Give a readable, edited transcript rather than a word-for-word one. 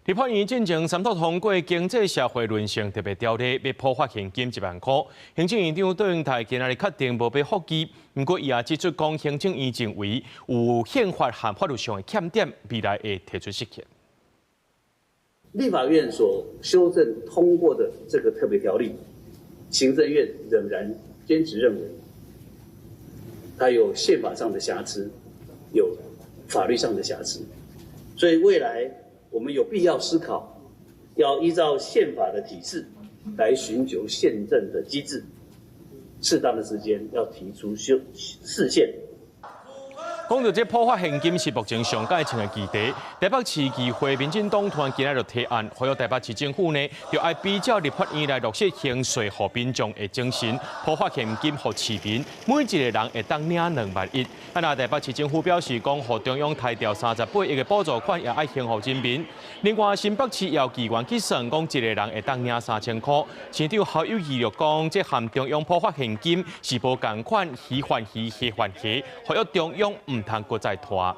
立法院进前三读通过经济社会论性特别条例，要普发现金1万块。行政院长杜永泰今日确定无被复议，不过伊也指出，讲行政院认为有宪法和法律上的欠点，未来会提出释宪。立法院所修正通过的这个特别条例，行政院仍然坚持认为它有宪法上的瑕疵，有法律上的瑕疵，所以未来我们有必要思考，要依照宪法的体制来寻求宪政的机制，适当的时间要提出释宪。讲到这普发现金是目前上届性的议题，台北市议会民进党团今日就提案，呼吁台北市政府呢，就要比照立法院来落实刑税和民众的精神，普发现金给市民，每一个人会当领2万1。那台北市政府表示，讲和中央抬调38亿的补助款，也爱还给人民。另外，新北市要议员计算，讲一个人会当领3000块。市长侯友宜就讲，这和中央普发现金是无共款，喜欢喜，喜欢喜，呼吁中央唔通搁再拖。